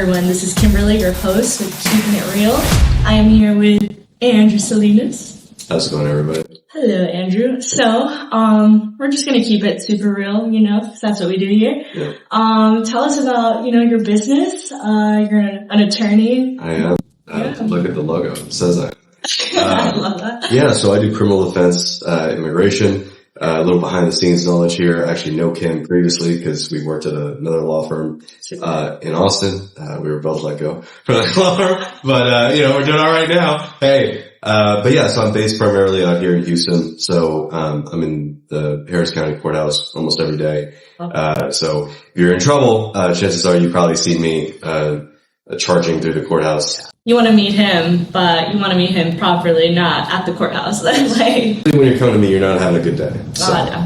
everyone, this is Kimberly, your host with Keeping It Real. I am here with Andrew Salinas. How's it going, everybody? Hello, Andrew. So, we're just gonna keep it super real, because that's what we do here. Yeah. Tell us about, your business. You're an attorney. I am. Look at the logo. It says that. I love that. Yeah, so I do criminal defense, immigration, a little behind the scenes knowledge here. Actually know Kim previously because we worked at another law firm, in Austin. We were both let go from that law firm, but, we're doing all right now. Hey. But yeah, so I'm based primarily out here in Houston. So, I'm in the Harris County courthouse almost every day. So if you're in trouble, chances are you probably see me, charging through the courthouse. You want to meet him, but you want to meet him properly, not at the courthouse. When you're coming to me, you're not having a good day. So, no.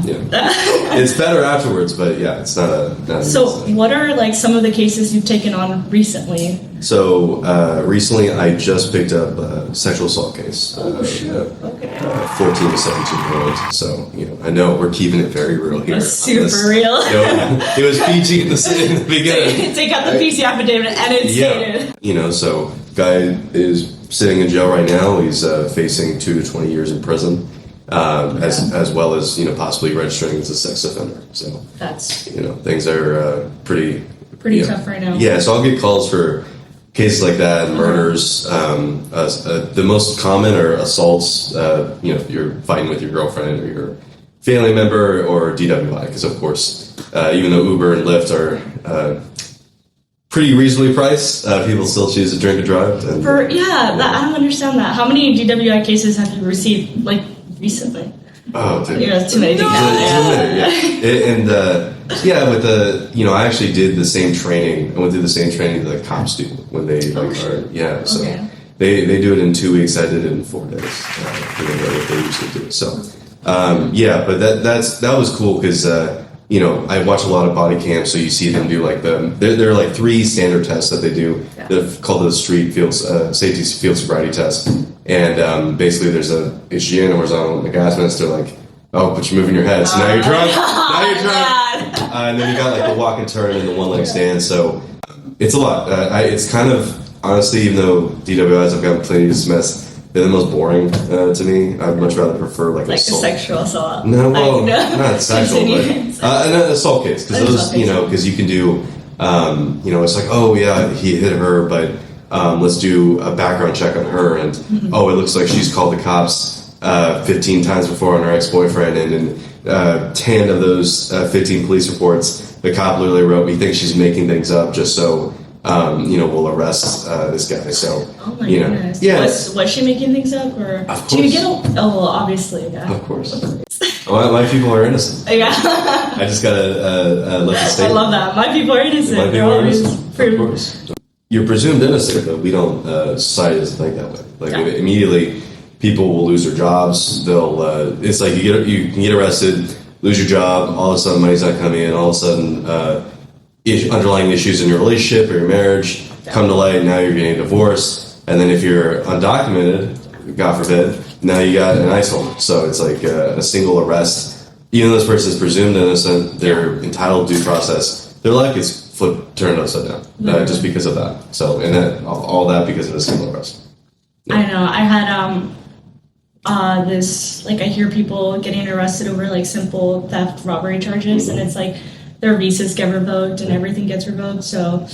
It's better afterwards, but yeah, it's not So what are some of the cases you've taken on recently? So, recently I just picked up a sexual assault case. Okay. 14 to 17-year-old. So, I know we're keeping it very real here. Super real. It was PG in the beginning. Take out the PC affidavit and it's stated. So guy is sitting in jail right now. He's facing 2 to 20 years in prison, as well as possibly registering as a sex offender. So that's things are pretty tough right now. Yeah, so I'll get calls for cases like that, murders. The most common are assaults. If you're fighting with your girlfriend or your family member, or DWI, because of course, even though Uber and Lyft are pretty reasonably priced, people still choose to drink and drive. And, I don't understand that. How many DWI cases have you received, recently? Oh, dude. Too many. Too many. I actually did the same training. I went through the same training that the cops do when they they do it in 2 weeks. I did it in 4 days. What they usually do. So, but that was cool because. I watch a lot of body cams, so you see them do there are 3 standard tests that they do. They're called the street safety field sobriety test. And basically there's a HGN and horizontal, the gas mask, they're like, oh, but you're moving your head, so now you're drunk. And then you got the walk and turn and the one leg stand. So it's a lot. It's kind of, honestly, even though DWIs have gotten plenty of dismissed, they're the most boring to me. I'd much rather prefer a sexual assault. No, not sexual, but an assault case, because those, because you can do, it's like, oh yeah, he hit her, but let's do a background check on her, and it looks like she's called the cops 15 times before on her ex-boyfriend, and in 10 of those 15 police reports, the cop literally wrote, "We think she's making things up just so." We'll arrest this guy. So, oh my goodness. Yeah. Was she making things up, or of course. Did you get obviously, yeah. Of course. My people are innocent. Yeah. I just gotta let the state. I love that. My people are innocent. My people are innocent. Of course. You're presumed innocent, but we don't. Society doesn't think that way. Immediately, people will lose their jobs. They'll. It's like you can get arrested, lose your job. All of a sudden, money's not coming in. All of a sudden. Underlying issues in your relationship or your marriage come to light. Now you're getting a divorce, and then if you're undocumented, God forbid, now you got an ICE warrant. So it's like a single arrest. Even though this person is presumed innocent, they're entitled to due process. Their life gets turned upside down just because of that. So all that because of a single arrest. Yeah. I know. I had this I hear people getting arrested over simple theft, robbery charges, and it's their visas get revoked and everything gets revoked, so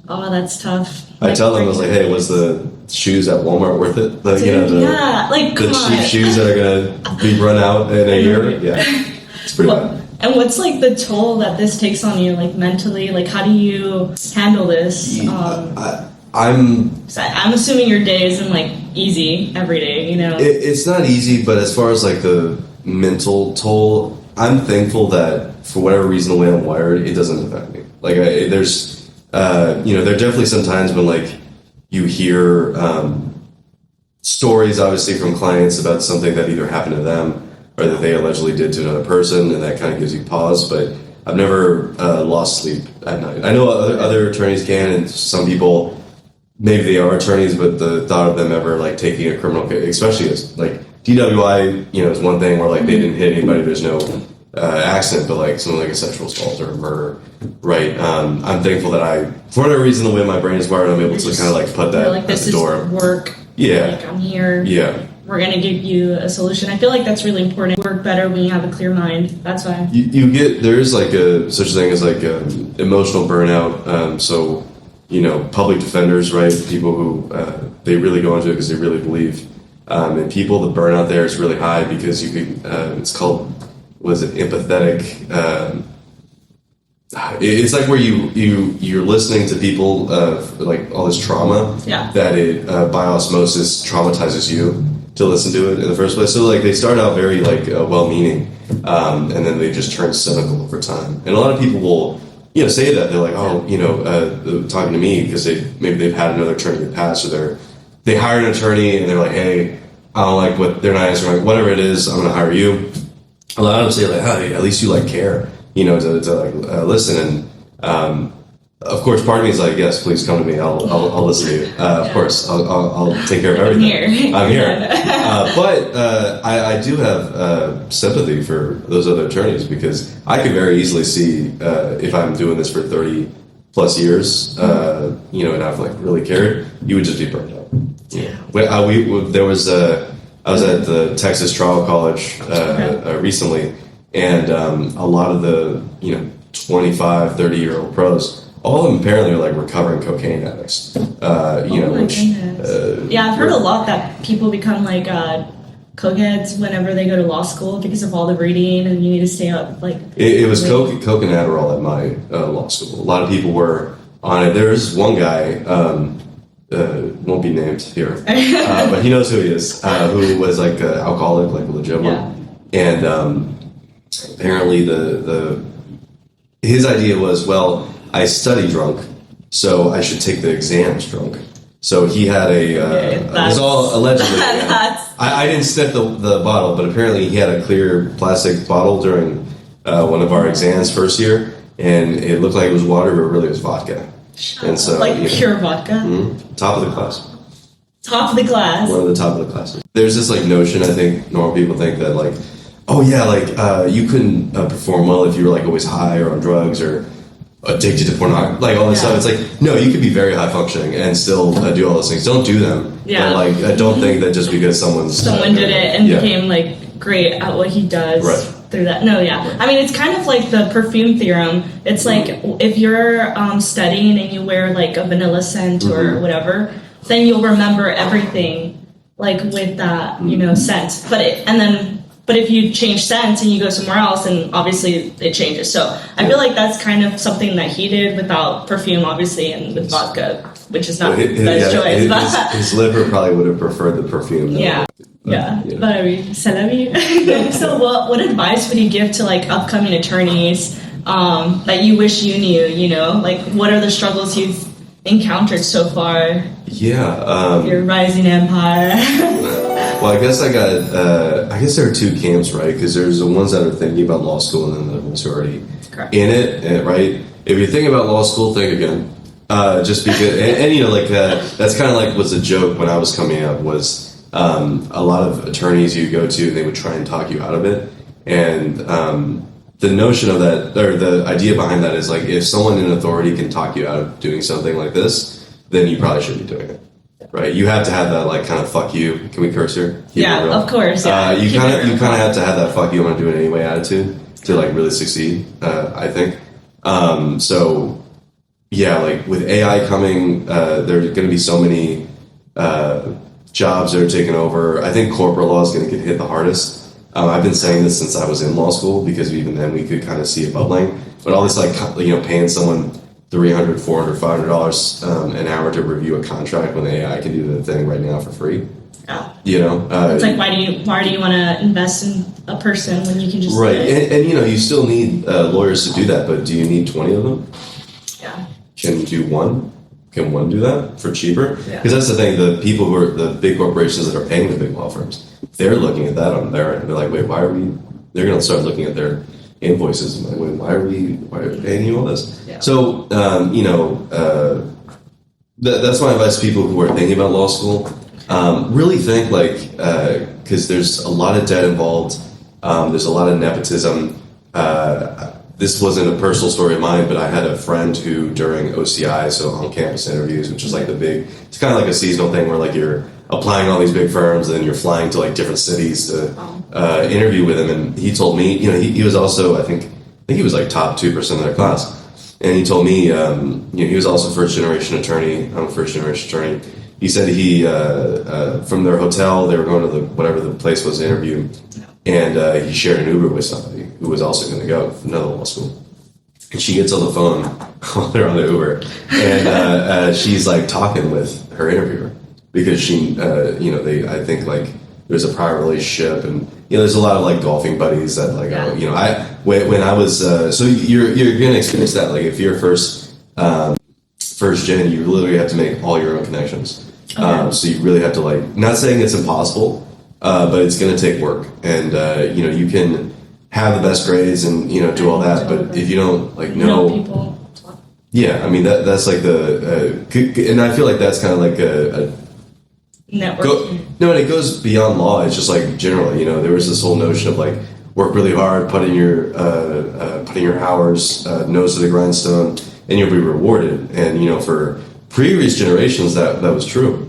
that's tough. I tell them, I was like, hey, was the shoes at Walmart worth it? The cheap shoes that are gonna be run out in a year? Yeah, it's pretty bad. And what's the toll that this takes on you, mentally? How do you handle this? I'm assuming your day isn't easy every day, It's not easy, but as far as the mental toll, I'm thankful that for whatever reason, the way I'm wired, it doesn't affect me. There's, there are definitely some times when you hear stories, obviously, from clients about something that either happened to them or that they allegedly did to another person, and that kind of gives you pause. But I've never lost sleep at night. I know other attorneys can, and some people, maybe they are attorneys, but the thought of them ever taking a criminal case, especially as DWI, is one thing where they didn't hit anybody. There's no accident, but like something like a sexual assault or a murder, right? I'm thankful that for whatever reason, the way my brain is wired, I'm able to kind of like put that like, at this the door. Is work. Yeah. Like, I'm here. Yeah. We're going to give you a solution. I feel like that's really important. Work better when you have a clear mind. That's why. There is like such a thing as like emotional burnout. So, public defenders, right? People who, they really go into it because they really believe. And people, the burnout there is really high because you could, it's called, empathetic, it's like where you're listening to people like all this trauma that it by osmosis traumatizes you to listen to it in the first place. So like they start out very like well-meaning, and then they just turn cynical over time. And a lot of people will say that they're like, talking to me because maybe they've had another attorney in the past, or they hired an attorney and they're like, hey, I don't like what they're not answering, like whatever it is, I'm going to hire you. A lot of them say like, hey, at least you like care. To listen. And of course, part of me is like, yes, please come to me. I'll listen to you. Of course, I'll take care of everything. I'm here. But I do have sympathy for those other attorneys because I could very easily see if I'm doing this for 30 plus years, and I've like really cared, you would just be burned out. Yeah. I was at the Texas Trial College recently. And a lot of the 25, 30-year-old pros, all of them apparently are like recovering cocaine addicts. I've heard a lot that people become like cokeheads whenever they go to law school because of all the reading and you need to stay up. Like it was coke and Adderall at my law school. A lot of people were on it. There's one guy, won't be named here, but he knows who he is, who was like an alcoholic, like a legit one, and. Apparently, his idea was, well, I study drunk, so I should take the exams drunk. So he had it was all allegedly. I didn't sniff the bottle, but apparently he had a clear plastic bottle during one of our exams first year, and it looked like it was water, but really it was vodka. And so, pure vodka? Mm-hmm, top of the class. Top of the class? One of the top of the classes. There's this like notion, I think, normal people think that like, oh yeah, like you couldn't perform well if you were like always high or on drugs or addicted to pornography, like all this stuff. It's like, no, you could be very high functioning and still do all those things. Don't do them. Yeah. But like, I don't think that just because someone did it and became like great at what he does through that. No, yeah. I mean, it's kind of like the perfume theorem. It's like if you're studying and you wear like a vanilla scent or whatever, then you'll remember everything like with that, scent. But if you change scent and you go somewhere else, then obviously it changes. So I feel like that's kind of something that he did without perfume, obviously, and with vodka, which is not the best choice. His liver probably would have preferred the perfume. Yeah. But I mean, so what advice would you give to like upcoming attorneys that you wish you knew, Like what are the struggles you've encountered so far? Yeah. Your rising empire. Well, I guess I guess there are two camps, right? Because there's the ones that are thinking about law school and then the ones who are already in it, right? If you're thinking about law school, think again. Just because, that's kind of like was a joke when I was coming up was a lot of attorneys you go to, they would try and talk you out of it. And the notion of that, or the idea behind that is like, if someone in authority can talk you out of doing something like this, then you probably should be doing it. Right, you have to have that like kind of fuck you. Can we curse here? Of course. Yeah. You kind of have to have that fuck you, I'm gonna do it anyway attitude to like really succeed. I think. So yeah, like with AI coming, there's going to be so many jobs that are taken over. I think corporate law is going to get hit the hardest. I've been saying this since I was in law school because even then we could kind of see it bubbling. But all this like paying someone $300, $400, $500 an hour to review a contract when AI can do the thing right now for free. Yeah. It's like why do you want to invest in a person when you can just and you still need lawyers to do that, but do you need 20 of them? Yeah. Can you do one? Can one do that for cheaper? Because that's the thing. The people who are the big corporations that are paying the big law firms, they're looking at that on their end. They're like, wait, why are we? They're going to start looking at their invoices and like, wait, why are we paying you all this? Yeah. So, that's my advice to people who are thinking about law school. Really think because there's a lot of debt involved. There's a lot of nepotism. this wasn't a personal story of mine, but I had a friend who during OCI, so on-campus interviews, which is like it's kind of like a seasonal thing where like you're applying all these big firms and then you're flying to like different cities to interview with him. And he told me, he was also, I think he was like top 2% of their class. And he told me, he was also first-generation attorney. I'm a first-generation attorney. He said from their hotel, they were going to whatever the place was to interview, and he shared an Uber with somebody who was also going to go to another law school. And she gets on the phone while they're on the Uber, and she's like talking with her interviewer because she, I think like there's a prior relationship, and there's a lot of like golfing buddies that like, when I was, so you're going to experience that. Like if you're first gen, you literally have to make all your own connections. Okay. So you really have to like, not saying it's impossible, but it's going to take work, and you can have the best grades and do all that, but if you don't like know people, I mean that's like and I feel like that's kind of like a network. And it goes beyond law. It's just like generally, there was this whole notion of like work really hard, put in your hours, nose to the grindstone, and you'll be rewarded. And for previous generations that was true.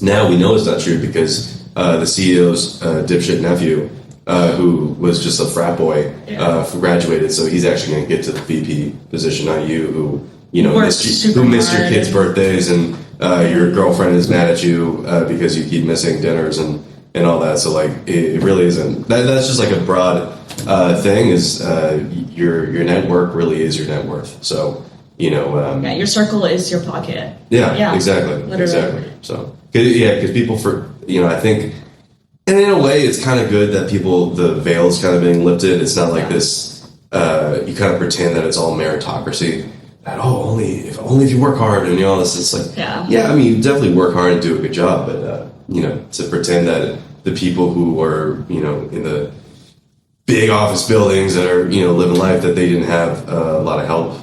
Now we know it's not true because the CEO's dipshit nephew, who was just a frat boy, who graduated, so he's actually going to get to the VP position, not you, who missed your kids' birthdays, and your girlfriend is mad at you because you keep missing dinners and all that. So like it really isn't. That's just like a broad thing. Is your network really is your net worth. So your circle is your pocket. Yeah, exactly, literally. Exactly. So because people I think. And in a way, it's kind of good that the veil's kind of being lifted. It's not like this, you kind of pretend that it's all meritocracy. That, only if you work hard and all this. It's like, I mean, you definitely work hard and do a good job. But, to pretend that the people who are, in the big office buildings that are, living life, that they didn't have a lot of help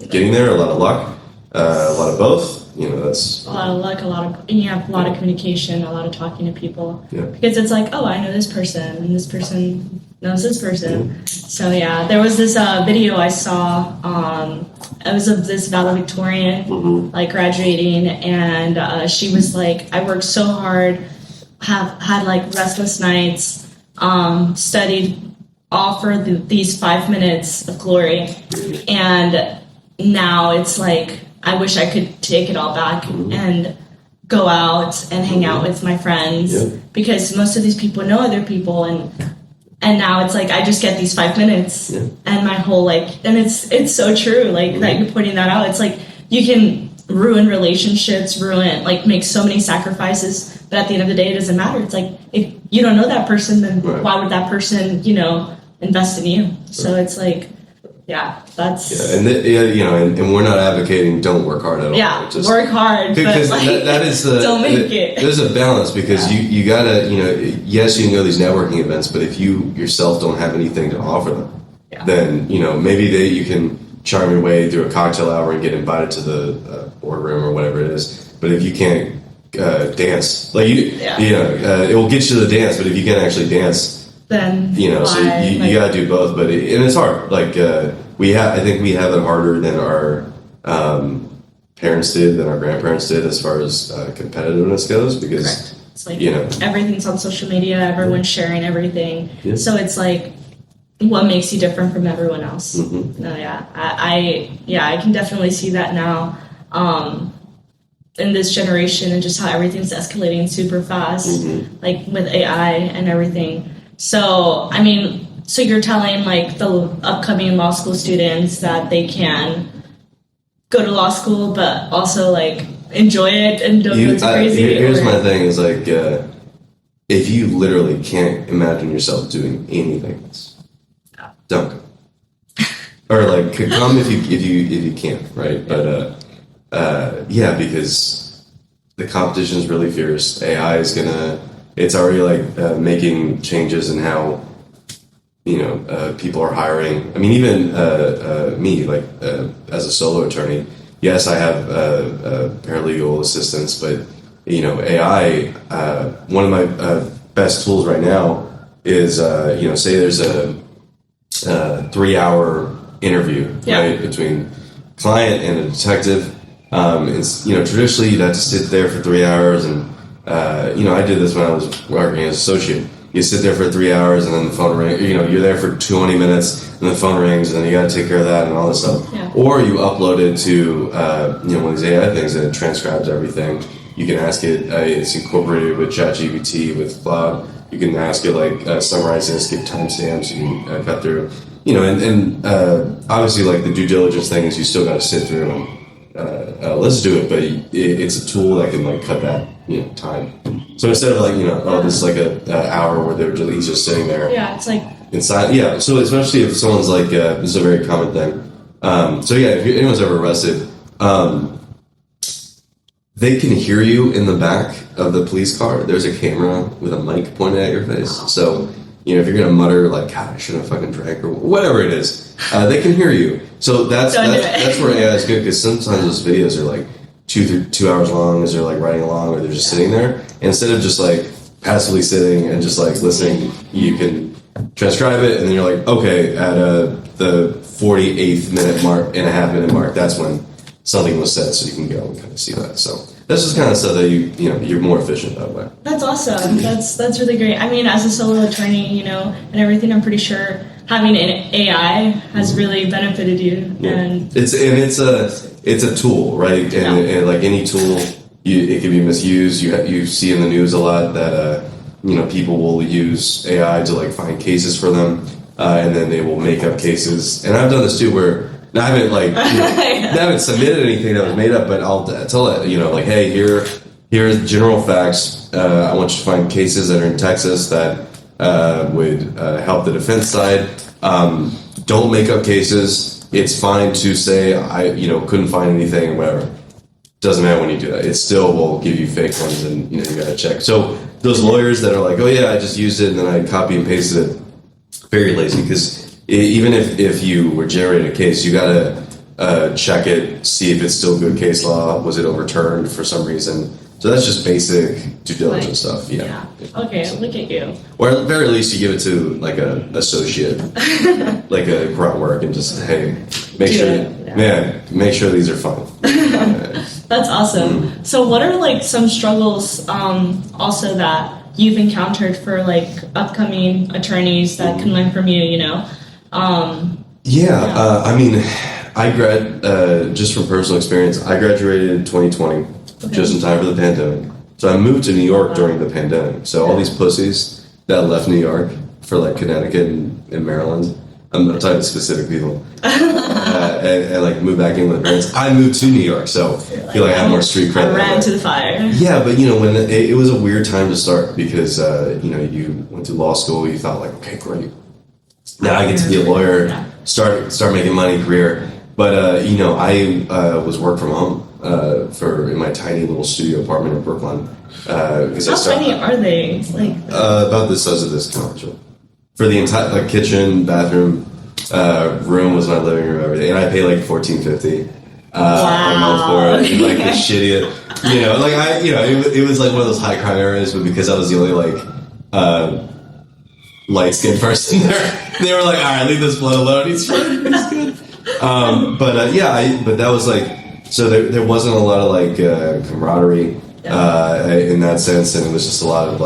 getting there, a lot of luck, a lot of both. That's a lot of luck, you have a lot of communication, a lot of talking to people. Yeah. Because it's like, I know this person, and this person knows this person. Yeah. So there was this video I saw. It was of this valedictorian, like graduating, and she was like, I worked so hard, had like restless nights, studied all for these 5 minutes of glory, and now it's like, I wish I could take it all back and go out and hang out with my friends because most of these people know other people, and now it's like I just get these 5 minutes and my whole and it's so true that you're pointing that out. It's like you can ruin relationships, make so many sacrifices, but at the end of the day it doesn't matter. It's like if you don't know that person, then why would that person invest in you? So it's like that's and we're not advocating don't work hard at all. Just work hard, because that is the don't make it. There's a balance because you gotta yes, you can go to these networking events, but if you yourself don't have anything to offer them, then maybe you can charm your way through a cocktail hour and get invited to the boardroom or whatever it is. But if you can't dance, it will get you to the dance. But if you can't actually dance, then so you gotta do both, and it's hard. I think we have it harder than our parents did, than our grandparents did, as far as competitiveness goes, because it's like everything's on social media, everyone's sharing everything, so it's like what makes you different from everyone else. I can definitely see that now in this generation, and just how everything's escalating super fast, like with AI and everything. So, I mean, so you're telling the upcoming law school students that they can go to law school, but also enjoy it and don't go too crazy? Here's my thing is if you literally can't imagine yourself doing anything else, don't go. Or come if you can, right? But because the competition is really fierce. AI is it's already making changes in how people are hiring. I mean, even me, as a solo attorney, yes, I have paralegal assistants, but AI. One of my best tools right now is say there's a 3-hour interview, right, between client and a detective. It's, traditionally you'd have to sit there for 3 hours, and I did this when I was working as associate. You sit there for 3 hours, and then the phone rings. You're there for 20 minutes, and the phone rings, and then you got to take care of that and all this stuff. Yeah. Or you upload it to one of these AI things, and it transcribes everything. You can ask it. It's incorporated with ChatGPT, with Cloud. You can ask it summarize this, give timestamps. You can cut through. And obviously, like the due diligence thing is, you still got to sit through and let's do it. But it's a tool that can cut that time. So instead of this is like a hour where he's just sitting there. Yeah, it's like inside. Yeah. So especially if someone's this is a very common thing. So yeah, if anyone's ever arrested, they can hear you in the back of the police car. There's a camera with a mic pointed at your face. So if you're gonna mutter God, I shouldn't have fucking drank or whatever it is, they can hear you. So that's where AI is good, because sometimes those videos are like 2 hours long as they're riding along, or they're just sitting there. And instead of just passively sitting and just listening, you can transcribe it, and then you're like, okay, at the 48th minute mark and a half minute mark, that's when something was said, so you can go and kind of see that. So that's just kind of stuff that you're more efficient that way. That's awesome. That's really great. I mean, as a solo attorney, and everything, I'm pretty sure having an AI has really benefited you. Yeah. And it's a tool, right? And like any tool, it can be misused. You see in the news a lot that people will use AI to find cases for them, and then they will make up cases. And I've done this too, where I haven't I haven't submitted anything that was made up, but I'll tell it, hey, here's general facts. I want you to find cases that are in Texas that would help the defense side. Don't make up cases. It's fine to say I couldn't find anything or whatever. Doesn't matter when you do that. It still will give you fake ones, and you gotta check. So those lawyers that are like, oh yeah, I just used it and then I copy and pasted it, very lazy, because even if you were generating a case, you gotta check it, see if it's still good case law. Was it overturned for some reason? So that's just basic due diligence stuff. Yeah. Okay, so, look at you. Or at the very least, you give it to an associate, like a grunt work, and just make sure these are fun. That's awesome. So what are some struggles also that you've encountered for upcoming attorneys that can learn from you? I mean, just from personal experience, I graduated in 2020, just in time for the pandemic. So I moved to New York during the pandemic. So all these pussies that left New York for Connecticut and Maryland, I'm not talking to specific people, and moved back in with parents. I moved to New York, so I feel like I have more street cred. I ran to the fire. Yeah, but when it was a weird time to start, because you went to law school, you thought okay, great. Now I get to be a lawyer, start making money, career. But I was work from home in my tiny little studio apartment in Brooklyn. How tiny are they? About the size of this couch. For the entire kitchen, bathroom, room was my living room, everything, and I pay $14.50 a month for it. The shittiest, it was one of those high crime areas, but because I was the only light skinned person there, they were all right, leave this blood alone. He's good. But that was so there wasn't a lot of camaraderie in that sense, and it was just a lot of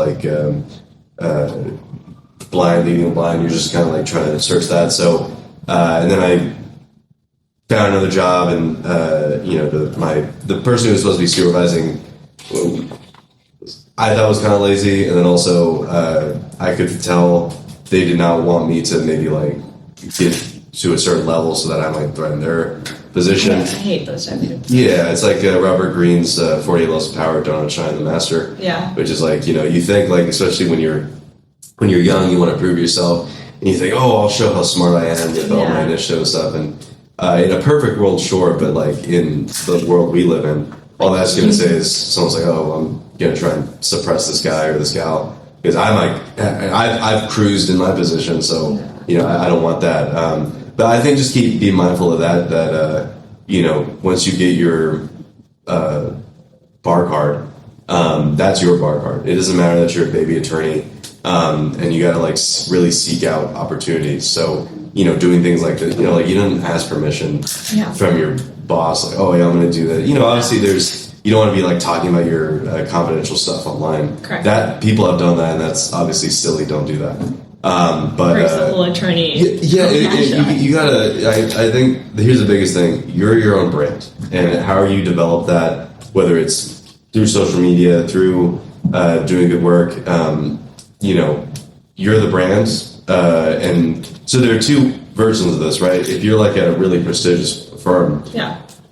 blind leading blind. You're just kind of trying to search that. So and then I found another job, and the person who was supposed to be supervising, I thought was kind of lazy, and then also I could tell they did not want me to maybe get to a certain level so that I might threaten their position. I hate those type of things. Yeah, it's Robert Greene's 48 Laws of Power, Don't Outshine the Master. Yeah. Which is you think especially when you're young, you want to prove yourself, and you think, oh, I'll show how smart I am with all my initiative stuff. And in a perfect world, sure, but in the world we live in, all that's going to say is someone's oh, I'm going to try and suppress this guy or this gal, because I've cruised in my position, so I don't want that. But I think just be mindful of that. That once you get your bar card, that's your bar card. It doesn't matter that you're a baby attorney. and you got to like really seek out opportunities. So doing things like that, like you didn't ask permission from your boss, like, oh yeah, I'm going to do that. Obviously you don't want to be like talking about your confidential stuff online. Correct. That people have done that, and that's obviously silly. Don't do that. But breaks the whole attorney. You gotta. I think here's the biggest thing: you're your own brand, and how you develop that, whether it's through social media, through doing good work. You're the brand, and so there are two versions of this, right? If you're like at a really prestigious firm,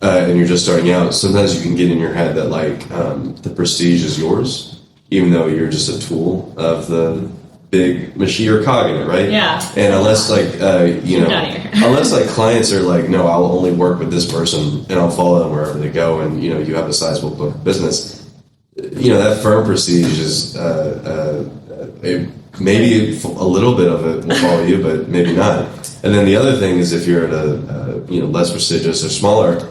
and you're just starting out, sometimes you can get in your head that like the prestige is yours, even though you're just a tool of the big machine or cog in it, right? Yeah. And unless like unless like clients are like, no, I'll only work with this person and I'll follow them wherever they go, and you have a sizable book of business, that firm prestige is maybe a little bit of it will follow you, but maybe not. And then the other thing is if you're at a less prestigious or smaller,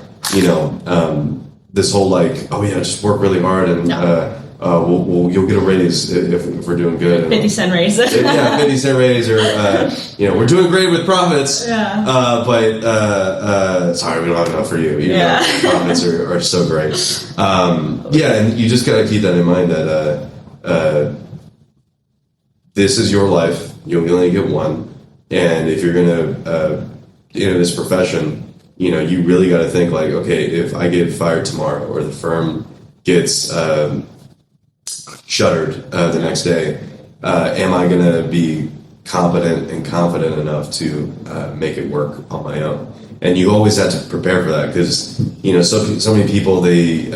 this whole like, oh yeah, just work really hard and you'll get a raise if we're doing good. 50-cent raise. 50-cent raise, or we're doing great with profits. Yeah. But sorry, we don't have enough for you. Profits are so great. And you just gotta keep that in mind that this is your life. You only get one, and if you're gonna enter this profession, you really got to think like, okay, if I get fired tomorrow or the firm gets shuttered the next day, am I going to be competent and confident enough to make it work on my own? And you always have to prepare for that, because so many people they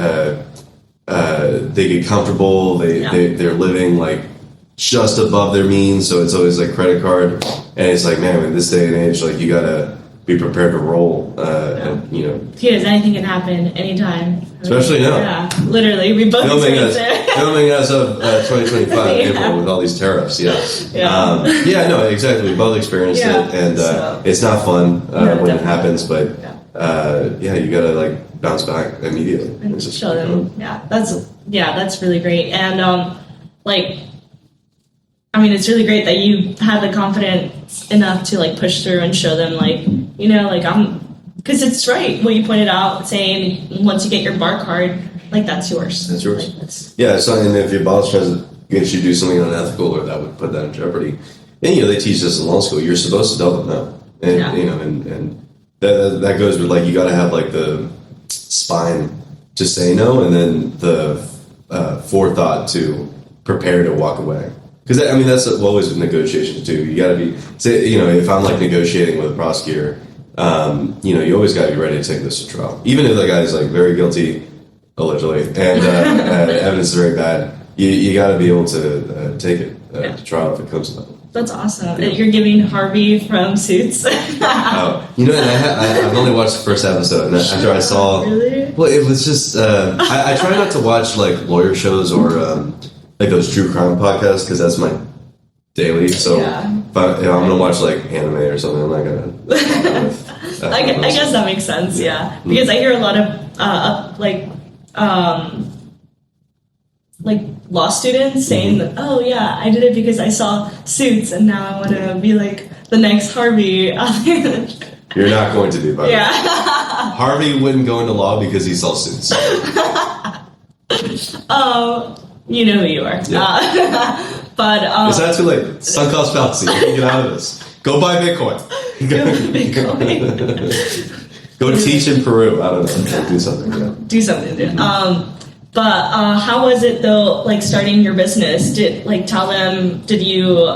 get comfortable, they're living like just above their means, so it's always like credit card, and it's like, man, in this day and age, like you gotta be prepared to roll, Because anything can happen anytime. Especially now. Yeah, literally, we both filming experienced as of 2025 April with all these tariffs. No, exactly. We both experienced it, and it's not fun when it happens, but you gotta like bounce back immediately and just show them. That's really great, and it's really great that you have the confidence enough to like push through and show them because it's right what you pointed out, saying once you get your bar card, like that's yours. That's yours. So and if your boss tries to get you to do something unethical or that would put that in jeopardy, and they teach this in law school, you're supposed to tell them no, and and that goes with like you got to have like the spine to say no, and then the forethought to prepare to walk away. Because that's always with negotiations too. You got to be, if I'm like negotiating with a prosecutor, you always got to be ready to take this to trial, even if the guy's like very guilty, allegedly, and evidence is very bad. You got to be able to take it to trial if it comes to that. That's awesome. Yeah. You're giving Harvey from Suits. And I've only watched the first episode, and after I saw, really? Well, it was just I try not to watch like lawyer shows or. Like those true crime podcasts, because that's my daily. So if I'm gonna watch like anime or something, I'm not gonna. I guess that makes sense. Yeah, because I hear a lot of law students saying that, oh yeah, I did it because I saw Suits, and now I want to be like the next Harvey. You're not going to be, by the way. Harvey wouldn't go into law because he saw Suits. You know who you are. Yeah. But is that too late? Sunk cost fallacy. You can get out of this. Go buy Bitcoin. Go teach in Peru. I don't know. Do something. Yeah. Do something. But how was it though? Like starting your business? Tell them? Did you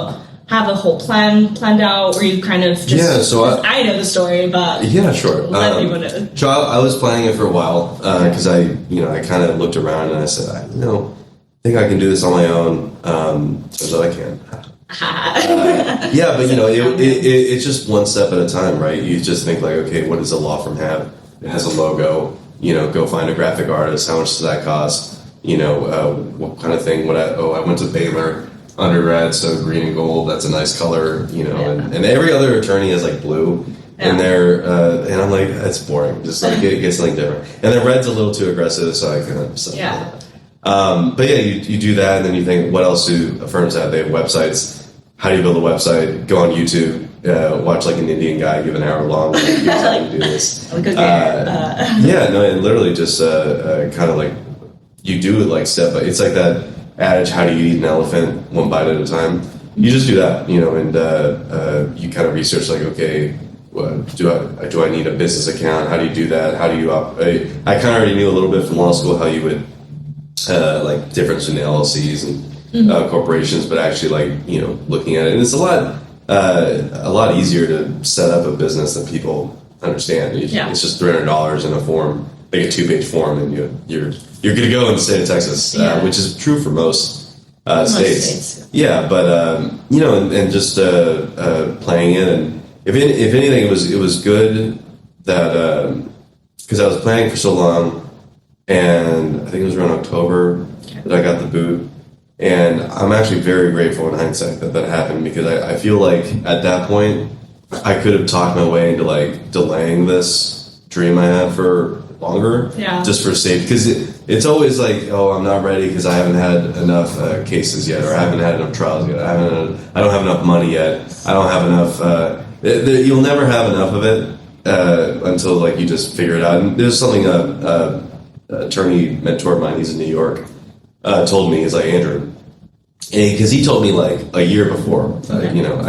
have a whole plan planned out? Or you kind of just? Yeah. So I know the story, but sure. Let people know. So I was planning it for a while because I kind of looked around and I said, I think I can do this on my own. Turns out I can. But it's just one step at a time, right? You just think like, okay, what does a law firm have? It has a logo. Go find a graphic artist. How much does that cost? What kind of thing? I went to Baylor undergrad, so green and gold. That's a nice color. And every other attorney has like blue. And they're and I'm like, that's boring. Just like get something different. And the red's a little too aggressive, so I kind of But yeah, you do that, and then you think, what else do firms have? They have websites. How do you build a website? Go on YouTube, watch like an Indian guy give an hour long. Like, here's how you do this. Yeah, no, and literally just kind of like you do it like step by. It's like that adage: how do you eat an elephant one bite at a time? You just do that, you know, and you kind of research like, okay, do I need a business account? How do you do that? How do you I kind of already knew a little bit from law school how you would like difference in LLCs and corporations, but actually like, you know, looking at it, and it's a lot easier to set up a business than people understand. It's just $300 in a form, make a 2-page form, and you're good to go in the state of Texas, which is true for most states. Yeah, but you know, and just playing it, and if anything, it was good that because I was planning for so long, and I think it was around October that I got the boot, and I'm actually very grateful in hindsight that happened, because I feel like at that point I could have talked my way into like delaying this dream I had for longer, just for safety, because it's always like, oh, I'm not ready because I haven't had enough cases yet, or I haven't had enough trials yet, I don't have enough money yet, I don't have enough. You'll never have enough of it until like you just figure it out. And there's something attorney mentor of mine, he's in New York, told me. He's like, Andrew, because he told me like a year before, you know,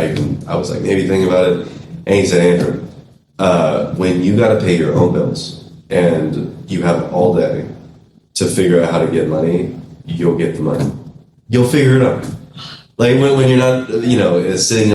I was like, maybe think about it, and he said, Andrew, when you got to pay your own bills and you have all day to figure out how to get money, you'll get the money. You'll figure it out. Like when you're not, you know, sitting